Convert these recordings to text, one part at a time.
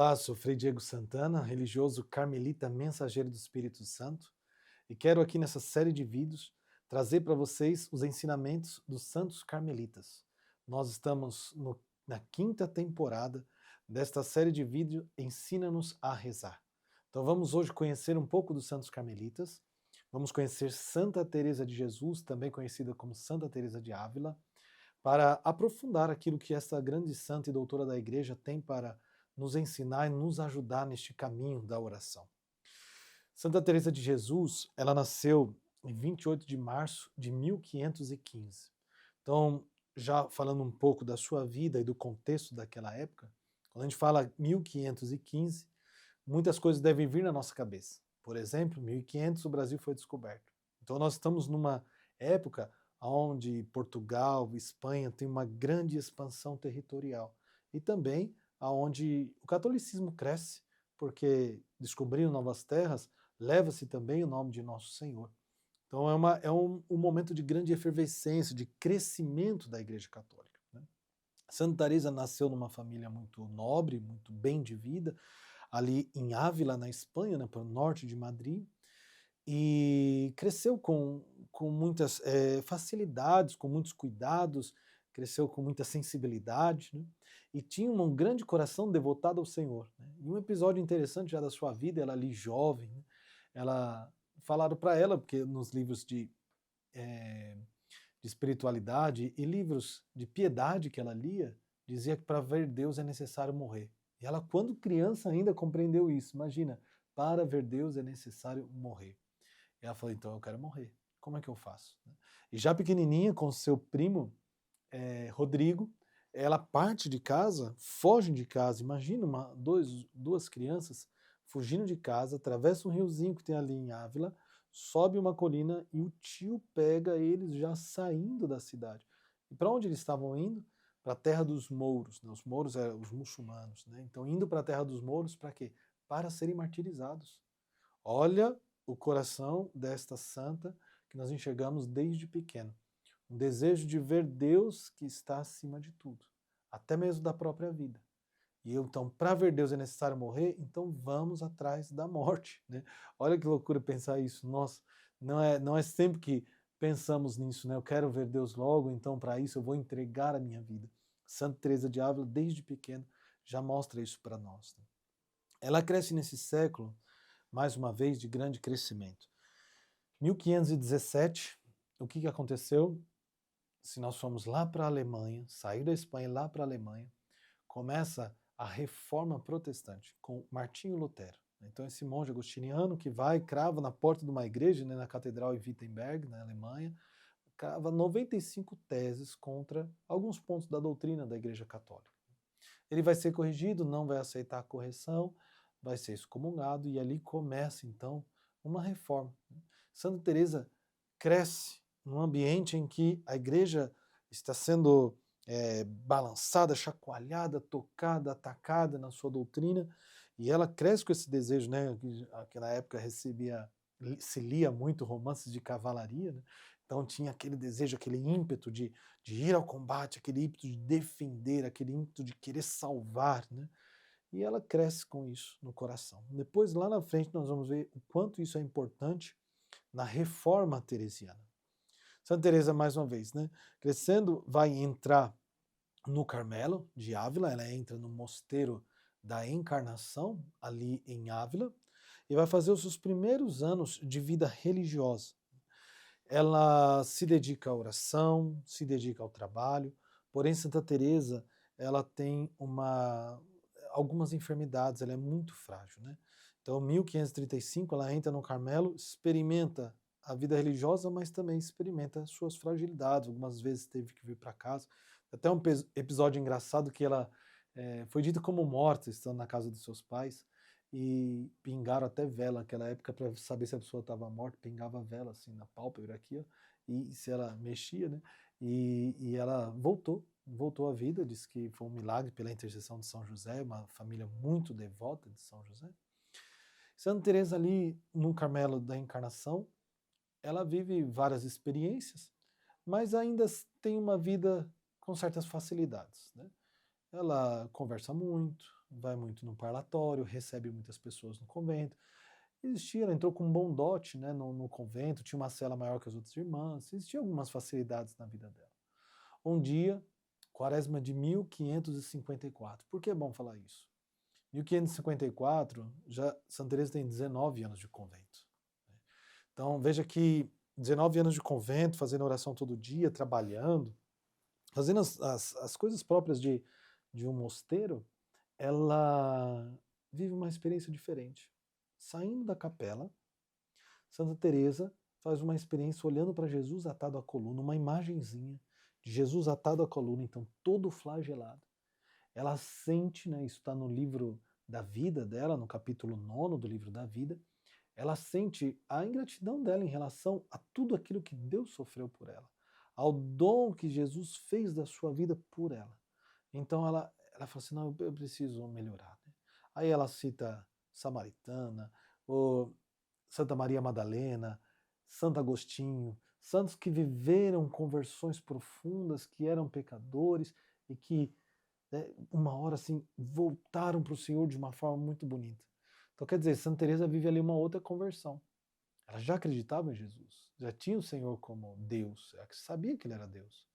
Olá, sou Frei Diego Santana, religioso carmelita mensageiro do Espírito Santo, e quero aqui nessa série de vídeos trazer para vocês os ensinamentos dos santos carmelitas. Nós estamos na quinta temporada desta série de vídeos Ensina-nos a Rezar. Então vamos hoje conhecer um pouco dos santos carmelitas, vamos conhecer Santa Teresa de Jesus, também conhecida como Santa Teresa de Ávila, para aprofundar aquilo que essa grande santa e doutora da Igreja tem para nos ensinar e nos ajudar neste caminho da oração. Santa Teresa de Jesus, ela nasceu em 28 de março de 1515. Então, já falando um pouco da sua vida e do contexto daquela época, quando a gente fala 1515, muitas coisas devem vir na nossa cabeça. Por exemplo, 1500 o Brasil foi descoberto. Então nós estamos numa época onde Portugal, Espanha tem uma grande expansão territorial e também aonde o catolicismo cresce, porque descobrindo novas terras, leva-se também o nome de Nosso Senhor. Então um momento de grande efervescência, de crescimento da Igreja Católica, né? Santa Teresa nasceu numa família muito nobre, muito bem de vida, ali em Ávila, na Espanha, né, para o norte de Madrid, e cresceu com muitas facilidades, com muitos cuidados, cresceu com muita sensibilidade, né, e tinha um grande coração devotado ao Senhor, né. E um episódio interessante já da sua vida, ela ali jovem, né, ela falaram para ela, porque nos livros de espiritualidade e livros de piedade que ela lia, dizia que para ver Deus é necessário morrer. E ela, quando criança, ainda compreendeu isso. Imagina, para ver Deus é necessário morrer. E ela falou, então eu quero morrer. Como é que eu faço? E já pequenininha, com seu primo, Rodrigo, ela parte de casa, foge de casa. Imagina duas crianças fugindo de casa, atravessa um riozinho que tem ali em Ávila, sobe uma colina e o tio pega eles já saindo da cidade. E para onde eles estavam indo? Para a terra dos mouros, né? Os mouros eram os muçulmanos, né? Então indo para a terra dos mouros para quê? Para serem martirizados. Olha o coração desta santa que nós enxergamos desde pequeno. Um desejo de ver Deus que está acima de tudo, até mesmo da própria vida. E eu, então, para ver Deus é necessário morrer, então vamos atrás da morte, né? Olha que loucura pensar isso. Nossa, não é sempre que pensamos nisso, né? Eu quero ver Deus logo, então para isso eu vou entregar a minha vida. Santa Teresa de Ávila, desde pequeno, já mostra isso para nós, né? Ela cresce nesse século, mais uma vez, de grande crescimento. 1517, o que aconteceu? Se nós formos lá para a Alemanha, sair da Espanha lá para a Alemanha, começa a reforma protestante com Martinho Lutero. Então esse monge agostiniano que vai, crava na porta de uma igreja, né, na catedral em Wittenberg, na Alemanha, crava 95 teses contra alguns pontos da doutrina da Igreja Católica. Ele vai ser corrigido, não vai aceitar a correção, vai ser excomungado e ali começa então uma reforma. Santa Teresa cresce num ambiente em que a igreja está sendo balançada, chacoalhada, tocada, atacada na sua doutrina, e ela cresce com esse desejo, né, que na época se lia muito romances de cavalaria, né, então tinha aquele desejo, aquele ímpeto de ir ao combate, aquele ímpeto de defender, aquele ímpeto de querer salvar, né, e ela cresce com isso no coração. Depois, lá na frente, nós vamos ver o quanto isso é importante na reforma teresiana. Santa Teresa, mais uma vez, né, crescendo, vai entrar no Carmelo de Ávila, ela entra no mosteiro da Encarnação, ali em Ávila, e vai fazer os seus primeiros anos de vida religiosa. Ela se dedica à oração, se dedica ao trabalho, porém Santa Teresa, ela tem algumas enfermidades, ela é muito frágil, né? Então, em 1535, ela entra no Carmelo, experimenta a vida religiosa, mas também experimenta suas fragilidades. Algumas vezes teve que vir para casa. Até um episódio engraçado que ela foi dita como morta, estando na casa dos seus pais, e pingaram até vela naquela época para saber se a pessoa estava morta, pingava vela assim na pálpebra aqui, ó, e se ela mexia, né? E ela voltou à vida, diz que foi um milagre pela intercessão de São José, uma família muito devota de São José. Santa Teresa ali no Carmelo da Encarnação, ela vive várias experiências, mas ainda tem uma vida com certas facilidades, né? Ela conversa muito, vai muito no parlatório, recebe muitas pessoas no convento. Existia, ela entrou com um bom dote, né, no convento, tinha uma cela maior que as outras irmãs, existiam algumas facilidades na vida dela. Um dia, quaresma de 1554. Por que é bom falar isso? 1554, já Santa Teresa tem 19 anos de convento. Então, veja que 19 anos de convento, fazendo oração todo dia, trabalhando, fazendo as coisas próprias de um mosteiro, ela vive uma experiência diferente. Saindo da capela, Santa Teresa faz uma experiência olhando para Jesus atado à coluna, uma imagenzinha de Jesus atado à coluna, então todo flagelado. Ela sente, né, isso está no livro da vida dela, no capítulo 9 do livro da vida, ela sente a ingratidão dela em relação a tudo aquilo que Deus sofreu por ela, ao dom que Jesus fez da sua vida por ela. Então ela fala assim, não, eu preciso melhorar. Né? Aí ela cita Samaritana, ou Santa Maria Madalena, Santo Agostinho, santos que viveram conversões profundas, que eram pecadores e que, né, uma hora assim, voltaram para o Senhor de uma forma muito bonita. Então quer dizer, Santa Teresa vive ali uma outra conversão. Ela já acreditava em Jesus, já tinha o Senhor como Deus, ela sabia que ele era Deus.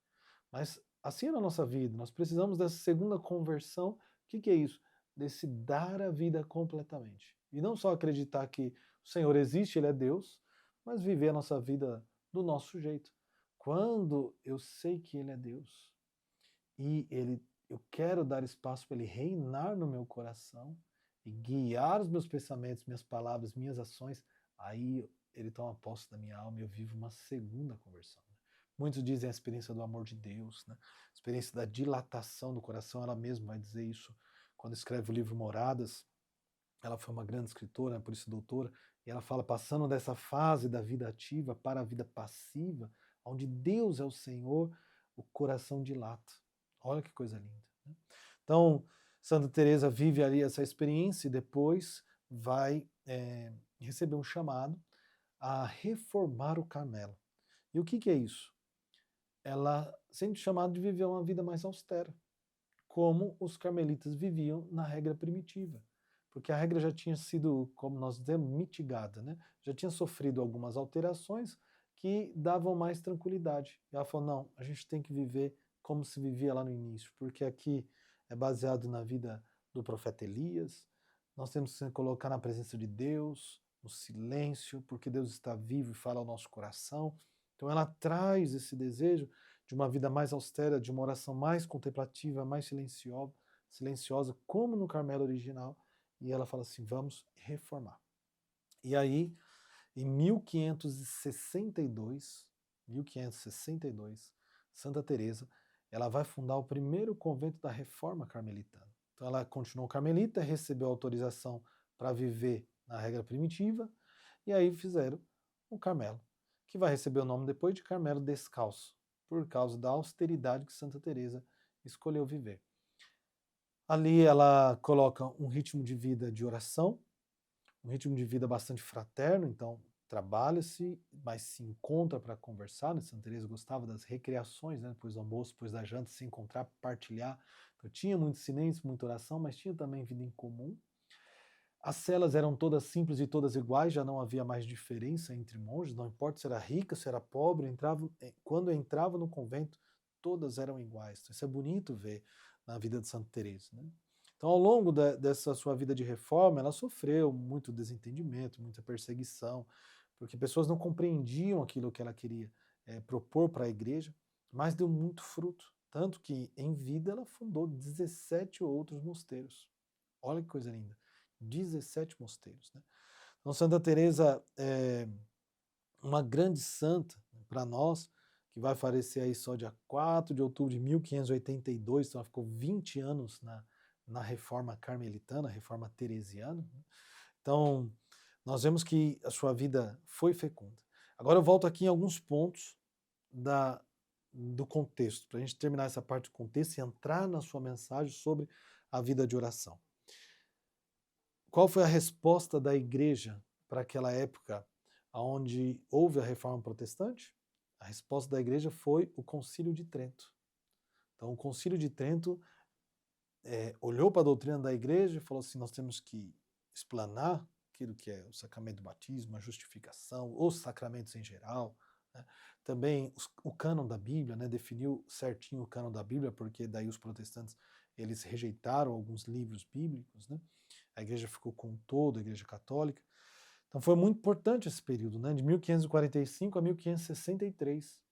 Mas assim é na nossa vida, nós precisamos dessa segunda conversão. O que é isso? Desse dar a vida completamente. E não só acreditar que o Senhor existe, ele é Deus, mas viver a nossa vida do nosso jeito. Quando eu sei que ele é Deus e eu quero dar espaço para ele reinar no meu coração e guiar os meus pensamentos, minhas palavras, minhas ações, aí ele toma posse da minha alma e eu vivo uma segunda conversão. Muitos dizem a experiência do amor de Deus, né? A experiência da dilatação do coração, ela mesma vai dizer isso quando escreve o livro Moradas. Ela foi uma grande escritora, por isso doutora, e ela fala, passando dessa fase da vida ativa para a vida passiva, onde Deus é o Senhor, o coração dilata. Olha que coisa linda. Né? Então, Santa Teresa vive ali essa experiência e depois vai receber um chamado a reformar o Carmelo. E o que é isso? Ela sente chamado de viver uma vida mais austera, como os carmelitas viviam na regra primitiva. Porque a regra já tinha sido, como nós dizemos, mitigada, né? Já tinha sofrido algumas alterações que davam mais tranquilidade. E ela falou, não, a gente tem que viver como se vivia lá no início, porque aqui é baseado na vida do profeta Elias, nós temos que se colocar na presença de Deus, no silêncio, porque Deus está vivo e fala ao nosso coração. Então ela traz esse desejo de uma vida mais austera, de uma oração mais contemplativa, mais silenciosa, como no Carmelo original, e ela fala assim, vamos reformar. E aí, em 1562, Santa Teresa, ela vai fundar o primeiro convento da Reforma Carmelitana. Então ela continuou carmelita, recebeu autorização para viver na regra primitiva, e aí fizeram o Carmelo, que vai receber o nome depois de Carmelo Descalço, por causa da austeridade que Santa Teresa escolheu viver. Ali ela coloca um ritmo de vida de oração, um ritmo de vida bastante fraterno, então trabalha-se, mas se encontra para conversar, né? Santa Teresa gostava das recreações, né? Depois do almoço, depois da janta, se encontrar, partilhar. Então tinha muito silêncio, muita oração, mas tinha também vida em comum. As celas eram todas simples e todas iguais, já não havia mais diferença entre monges, não importa se era rica, se era pobre, quando entrava no convento, todas eram iguais. Então, isso é bonito ver na vida de Santa Teresa, né? Então, ao longo dessa sua vida de reforma, ela sofreu muito desentendimento, muita perseguição, porque pessoas não compreendiam aquilo que ela queria propor para a igreja, mas deu muito fruto. Tanto que, em vida, ela fundou 17 outros mosteiros. Olha que coisa linda. 17 mosteiros. Né? Então, Santa Teresa é uma grande santa, né, para nós, que vai falecer aí só dia 4 de outubro de 1582, então ela ficou 20 anos na reforma carmelitana, reforma teresiana. Né? Então, nós vemos que a sua vida foi fecunda. Agora eu volto aqui em alguns pontos do contexto, para a gente terminar essa parte do contexto e entrar na sua mensagem sobre a vida de oração. Qual foi a resposta da igreja para aquela época onde houve a reforma protestante? A resposta da igreja foi o Concílio de Trento. Então, o Concílio de Trento olhou para a doutrina da igreja e falou assim, nós temos que explanar aquilo que é o sacramento do batismo, a justificação, os sacramentos em geral, né? Também o cânon da Bíblia, né? Definiu certinho o cânon da Bíblia, porque daí os protestantes eles rejeitaram alguns livros bíblicos, né? A igreja ficou com todo, a igreja católica. Então foi muito importante esse período, né? De 1545 a 1563.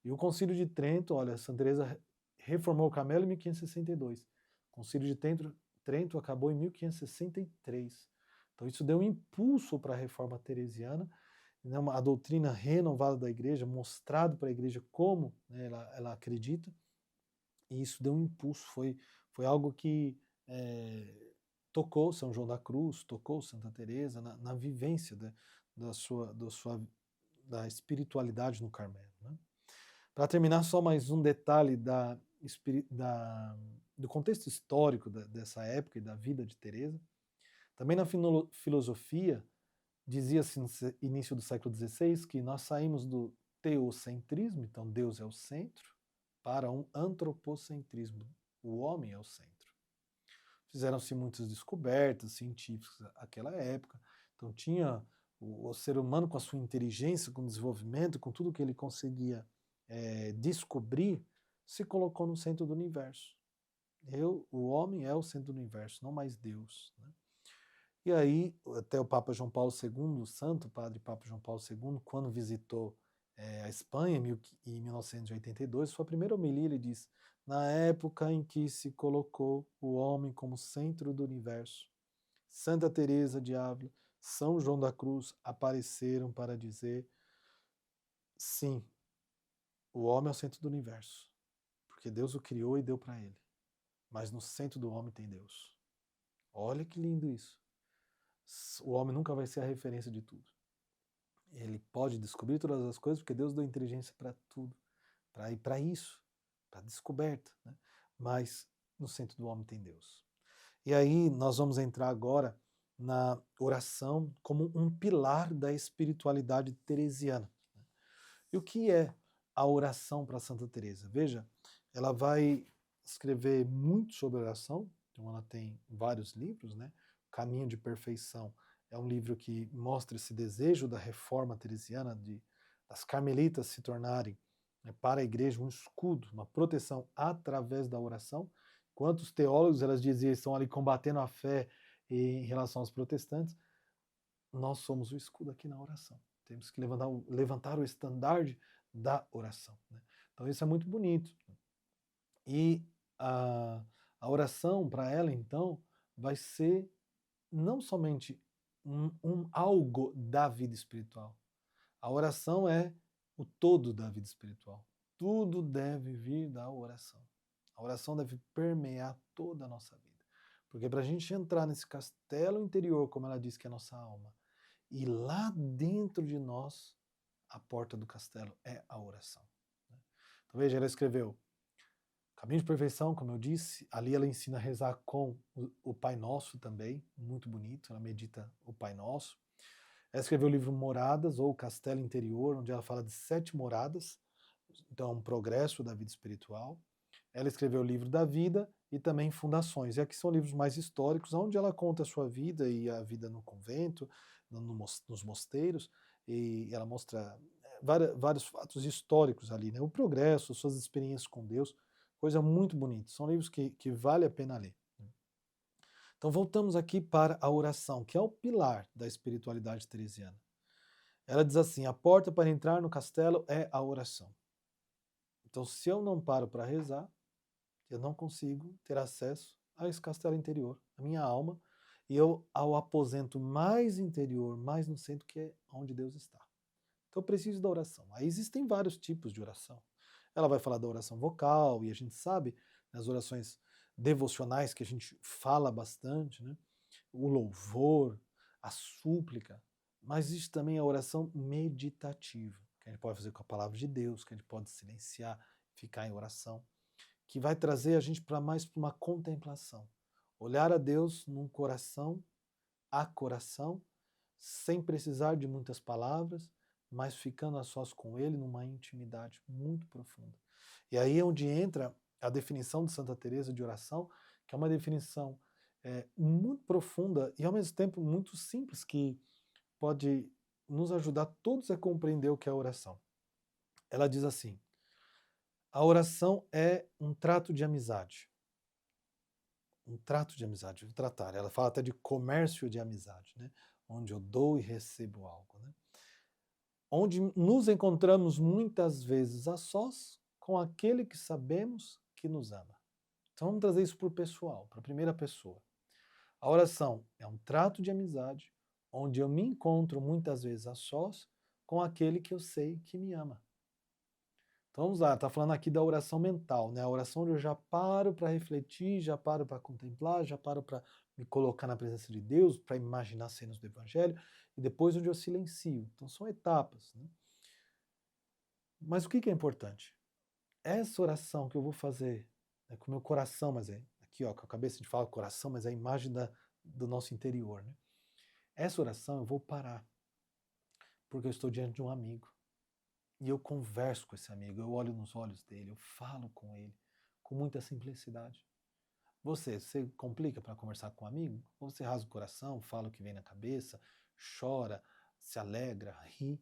E o Concílio de Trento, olha, Santa Teresa reformou o Carmelo em 1562. O Concílio de Trento acabou em 1563. Então isso deu um impulso para a reforma teresiana, né, a doutrina renovada da igreja, mostrado para a igreja como, né, ela acredita, e isso deu um impulso, foi algo que tocou São João da Cruz, tocou Santa Teresa na vivência da espiritualidade no Carmelo, né? Para terminar, só mais um detalhe do contexto histórico dessa época e da vida de Teresa. Também na filosofia, dizia-se no início do século XVI que nós saímos do teocentrismo, então Deus é o centro, para um antropocentrismo, o homem é o centro. Fizeram-se muitas descobertas científicas naquela época, então tinha o ser humano com a sua inteligência, com o desenvolvimento, com tudo que ele conseguia descobrir, se colocou no centro do universo. O homem é o centro do universo, não mais Deus, né? E aí, até o Papa João Paulo II, o Santo Padre Papa João Paulo II, quando visitou a Espanha em 1982, sua primeira homilia ele diz: na época em que se colocou o homem como centro do universo, Santa Teresa de Ávila, São João da Cruz apareceram para dizer: sim, o homem é o centro do universo, porque Deus o criou e deu para ele. Mas no centro do homem tem Deus. Olha que lindo isso. O homem nunca vai ser a referência de tudo. Ele pode descobrir todas as coisas porque Deus deu inteligência para tudo, para isso, para descoberta, né? Mas no centro do homem tem Deus. E aí nós vamos entrar agora na oração como um pilar da espiritualidade teresiana. E o que é a oração para Santa Teresa? Veja, ela vai escrever muito sobre oração, então ela tem vários livros, né? Caminho de Perfeição é um livro que mostra esse desejo da reforma teresiana, das carmelitas se tornarem, né, para a igreja um escudo, uma proteção através da oração. Quantos teólogos, elas diziam, estão ali combatendo a fé em relação aos protestantes, nós somos o escudo aqui na oração. Temos que levantar o estandarte da oração, né? Então isso é muito bonito. E a oração para ela, então, vai ser não somente algo da vida espiritual. A oração é o todo da vida espiritual. Tudo deve vir da oração. A oração deve permear toda a nossa vida. Porque para a gente entrar nesse castelo interior, como ela diz que é a nossa alma, e lá dentro de nós, a porta do castelo é a oração. Então veja, ela escreveu Caminho de Perfeição, como eu disse, ali ela ensina a rezar com o Pai Nosso também, muito bonito, ela medita o Pai Nosso. Ela escreveu o livro Moradas, ou Castelo Interior, onde ela fala de 7 moradas, então é um progresso da vida espiritual. Ela escreveu o livro da Vida e também Fundações. E aqui são livros mais históricos, onde ela conta a sua vida e a vida no convento, nos mosteiros, e ela mostra vários fatos históricos ali, né? O progresso, suas experiências com Deus, coisa muito bonita. São livros que vale a pena ler. Então voltamos aqui para a oração, que é o pilar da espiritualidade teresiana. Ela diz assim: a porta para entrar no castelo é a oração. Então, se eu não paro para rezar, eu não consigo ter acesso a esse castelo interior, a minha alma, e ao aposento mais interior, mais no centro, que é onde Deus está. Então eu preciso da oração. Aí existem vários tipos de oração. Ela vai falar da oração vocal, e a gente sabe, nas orações devocionais que a gente fala bastante, né? O louvor, a súplica, mas existe também a oração meditativa, que a gente pode fazer com a palavra de Deus, que a gente pode silenciar, ficar em oração, que vai trazer a gente para uma contemplação. Olhar a Deus num coração a coração, sem precisar de muitas palavras, mas ficando a sós com Ele numa intimidade muito profunda. E aí é onde entra a definição de Santa Teresa de oração, que é uma definição muito profunda e ao mesmo tempo muito simples, que pode nos ajudar todos a compreender o que é a oração. Ela diz assim: a oração é um trato de amizade. Um trato de amizade, tratar. Ela fala até de comércio de amizade, né? Onde eu dou e recebo algo, né? Onde nos encontramos muitas vezes a sós com aquele que sabemos que nos ama. Então vamos trazer isso para o pessoal, para a primeira pessoa. A oração é um trato de amizade, onde eu me encontro muitas vezes a sós com aquele que eu sei que me ama. Então vamos lá, está falando aqui da oração mental, né? A oração onde eu já paro para refletir, já paro para contemplar, já paro para me colocar na presença de Deus, para imaginar cenas do Evangelho, e depois onde eu silencio. Então são etapas, né? Mas o que é importante? Essa oração que eu vou fazer com o meu coração, mas aqui ó, com a cabeça de fala coração, mas é a imagem do nosso interior, né? Essa oração eu vou parar, porque eu estou diante de um amigo. E eu converso com esse amigo, eu olho nos olhos dele, eu falo com ele, com muita simplicidade. Você complica para conversar com um amigo? Ou você rasga o coração, fala o que vem na cabeça, chora, se alegra, ri?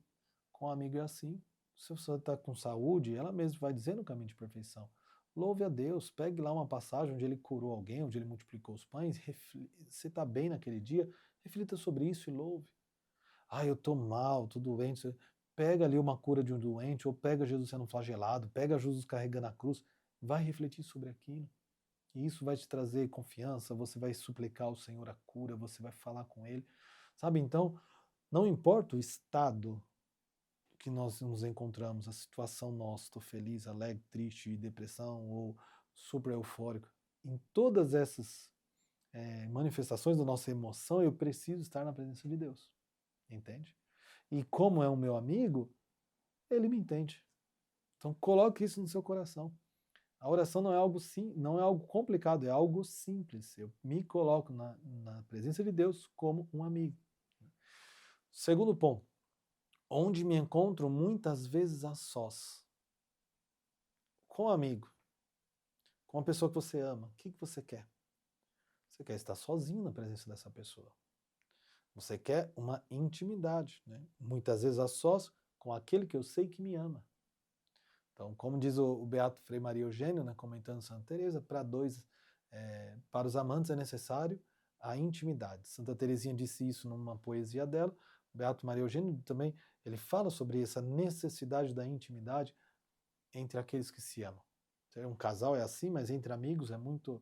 Com um amigo é assim. Se você está com saúde, ela mesma vai dizer no caminho de perfeição. Louve a Deus, pegue lá uma passagem onde ele curou alguém, onde ele multiplicou os pães, você está bem naquele dia, reflita sobre isso e louve. Ah, eu estou mal, estou doente. Pega ali uma cura de um doente, ou pega Jesus sendo flagelado, pega Jesus carregando a cruz, vai refletir sobre aquilo. E isso vai te trazer confiança, você vai suplicar ao Senhor a cura, você vai falar com Ele. Sabe, então, não importa o estado que nós nos encontramos, a situação nossa, estou feliz, alegre, triste, depressão ou super eufórico, em todas essas manifestações da nossa emoção, eu preciso estar na presença de Deus, entende? E como é o meu amigo, ele me entende. Então coloque isso no seu coração. A oração não é algo não é algo complicado, é algo simples. Eu me coloco na presença de Deus como um amigo. Segundo ponto, onde me encontro muitas vezes a sós, com um amigo, com uma pessoa que você ama. O que você quer? Você quer estar sozinho na presença dessa pessoa. Você quer uma intimidade, né? Muitas vezes a sós com aquele que eu sei que me ama. Então, como diz o Beato Frei Maria Eugênio, né, comentando Santa Teresa, para os amantes é necessário a intimidade. Santa Teresinha disse isso numa poesia dela. O Beato Maria Eugênio também, ele fala sobre essa necessidade da intimidade entre aqueles que se amam. Um casal é assim, mas entre amigos é muito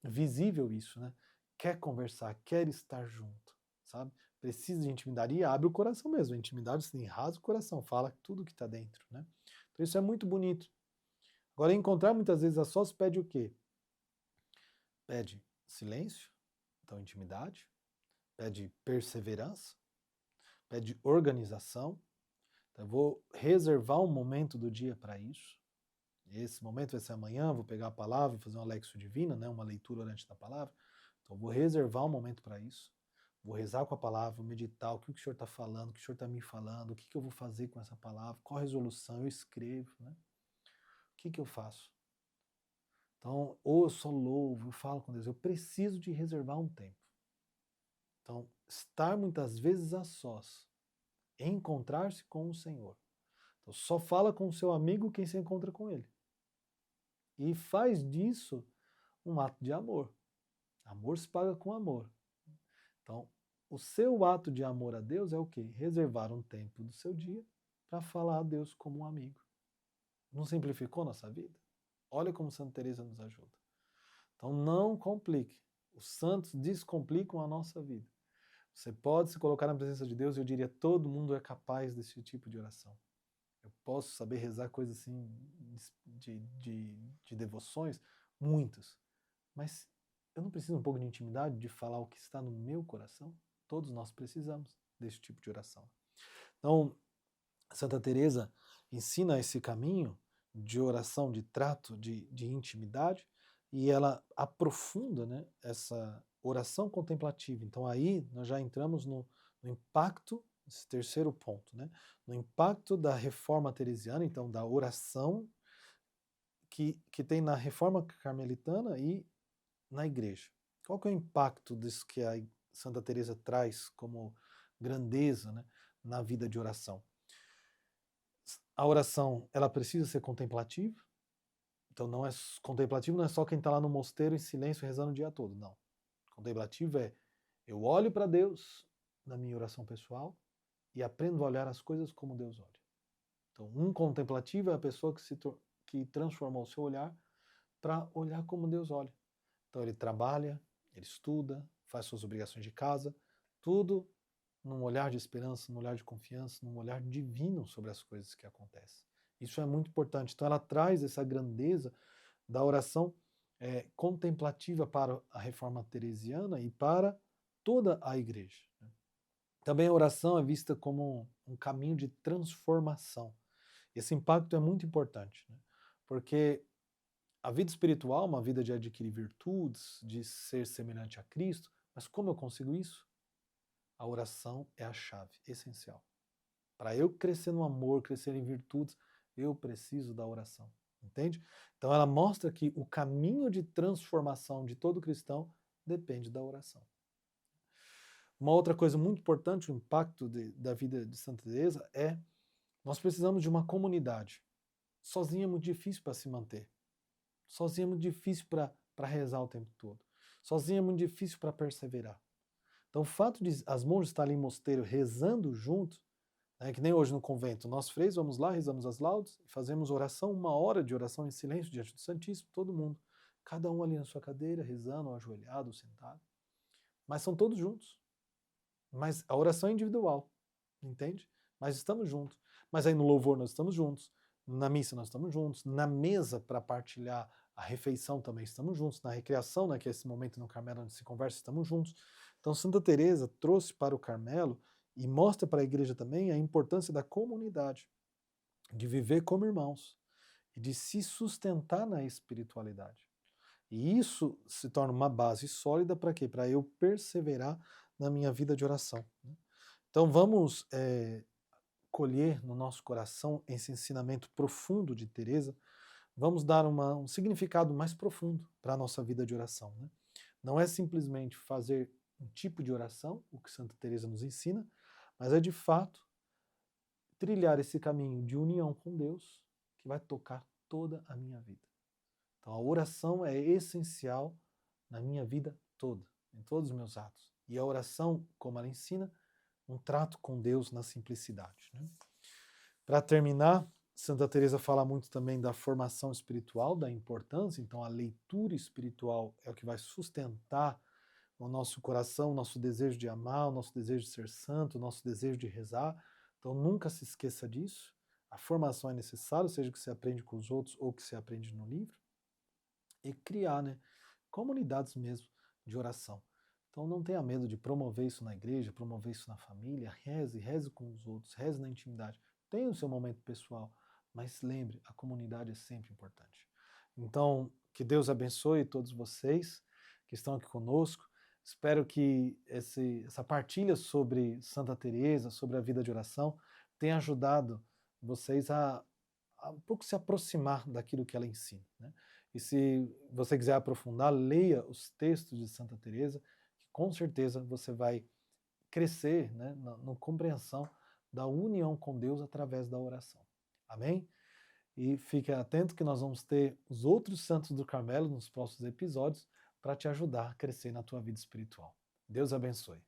visível isso, né? Quer conversar, quer estar junto, sabe? Precisa de intimidade e abre o coração mesmo. A intimidade, assim, rasga o coração, fala tudo que está dentro, né? Então isso é muito bonito. Agora, encontrar muitas vezes a sós pede o quê? Pede silêncio, então intimidade, pede perseverança, pede organização. Então, eu vou reservar um momento do dia para isso. Esse momento vai ser amanhã, vou pegar a palavra e fazer uma lexio divina, né, uma leitura orante da palavra. Então, vou reservar um momento para isso. Vou rezar com a palavra, vou meditar o que o Senhor está falando, o que o Senhor está me falando, o que eu vou fazer com essa palavra, qual a resolução, eu escrevo, né? O que eu faço? Então, ou eu só louvo, eu falo com Deus, eu preciso de reservar um tempo. Então, estar muitas vezes a sós, encontrar-se com o Senhor. Então, só fala com o seu amigo quem se encontra com ele. E faz disso um ato de amor. Amor se paga com amor. Então, o seu ato de amor a Deus é o quê? Reservar um tempo do seu dia para falar a Deus como um amigo. Não simplificou nossa vida? Olha como Santa Teresa nos ajuda. Então não complique. Os santos descomplicam a nossa vida. Você pode se colocar na presença de Deus e eu diria todo mundo é capaz desse tipo de oração. Eu posso saber rezar coisas assim de devoções, muitas. Mas eu não preciso um pouco de intimidade de falar o que está no meu coração? Todos nós precisamos desse tipo de oração. Então, Santa Teresa ensina esse caminho de oração, de trato, de intimidade, e ela aprofunda, né, essa oração contemplativa. Então aí nós já entramos no impacto, esse terceiro ponto, né, no impacto da reforma teresiana, então da oração que tem na Reforma Carmelitana e na igreja. Qual que é o impacto disso que a Santa Teresa traz como grandeza, né, na vida de oração? A oração, ela precisa ser contemplativa. Então não é contemplativo, não é só quem está lá no mosteiro em silêncio rezando o dia todo, não. Contemplativo é eu olho para Deus na minha oração pessoal e aprendo a olhar as coisas como Deus olha. Então, um contemplativo é a pessoa que transformou o seu olhar para olhar como Deus olha. Então ele trabalha, ele estuda, faz suas obrigações de casa, tudo num olhar de esperança, num olhar de confiança, num olhar divino sobre as coisas que acontecem. Isso é muito importante. Então ela traz essa grandeza da oração contemplativa para a reforma teresiana e para toda a igreja. Também a oração é vista como um caminho de transformação. Esse impacto é muito importante, né? Porque a vida espiritual é uma vida de adquirir virtudes, de ser semelhante a Cristo, mas como eu consigo isso? A oração é a chave essencial. Para eu crescer no amor, crescer em virtudes, eu preciso da oração, entende? Então ela mostra que o caminho de transformação de todo cristão depende da oração. Uma outra coisa muito importante, o impacto da vida de Santa Teresa é nós precisamos de uma comunidade. Sozinho é muito difícil para se manter. Sozinho é muito difícil para rezar o tempo todo. Sozinho é muito difícil para perseverar. Então o fato de as monjas estarem em mosteiro rezando juntos, que nem hoje no convento, nós freios vamos lá, rezamos as laudes, fazemos oração, 1 hora de oração em silêncio diante do Santíssimo, todo mundo. Cada um ali na sua cadeira, rezando, ou ajoelhado, ou sentado. Mas são todos juntos. Mas a oração é individual, entende? Mas estamos juntos. Mas aí no louvor nós estamos juntos, na missa nós estamos juntos, na mesa para partilhar a refeição também estamos juntos, na recreação, né, que é esse momento no Carmelo onde se conversa, estamos juntos. Então Santa Teresa trouxe para o Carmelo e mostra para a igreja também a importância da comunidade, de viver como irmãos e de se sustentar na espiritualidade. E isso se torna uma base sólida para quê? Para eu perseverar na minha vida de oração. Então vamos colher no nosso coração esse ensinamento profundo de Teresa, vamos dar um significado mais profundo para a nossa vida de oração. Né? Não é simplesmente fazer um tipo de oração, o que Santa Teresa nos ensina, mas é de fato trilhar esse caminho de união com Deus que vai tocar toda a minha vida. Então a oração é essencial na minha vida toda, em todos os meus atos. E a oração, como ela ensina, um trato com Deus na simplicidade. Né? Para terminar, Santa Teresa fala muito também da formação espiritual, da importância. Então a leitura espiritual é o que vai sustentar o nosso coração, o nosso desejo de amar, o nosso desejo de ser santo, o nosso desejo de rezar. Então nunca se esqueça disso. A formação é necessária, seja que você aprende com os outros ou que você aprende no livro. E criar, né, comunidades mesmo de oração. Então não tenha medo de promover isso na igreja, promover isso na família, reze com os outros, reze na intimidade. Tenha o seu momento pessoal, mas lembre, a comunidade é sempre importante. Então, que Deus abençoe todos vocês que estão aqui conosco. Espero que essa partilha sobre Santa Teresa, sobre a vida de oração, tenha ajudado vocês a um pouco se aproximar daquilo que ela ensina. Né? E se você quiser aprofundar, leia os textos de Santa Teresa, que com certeza você vai crescer, né, na compreensão da união com Deus através da oração. Amém? E fique atento que nós vamos ter os outros santos do Carmelo nos próximos episódios para te ajudar a crescer na tua vida espiritual. Deus abençoe.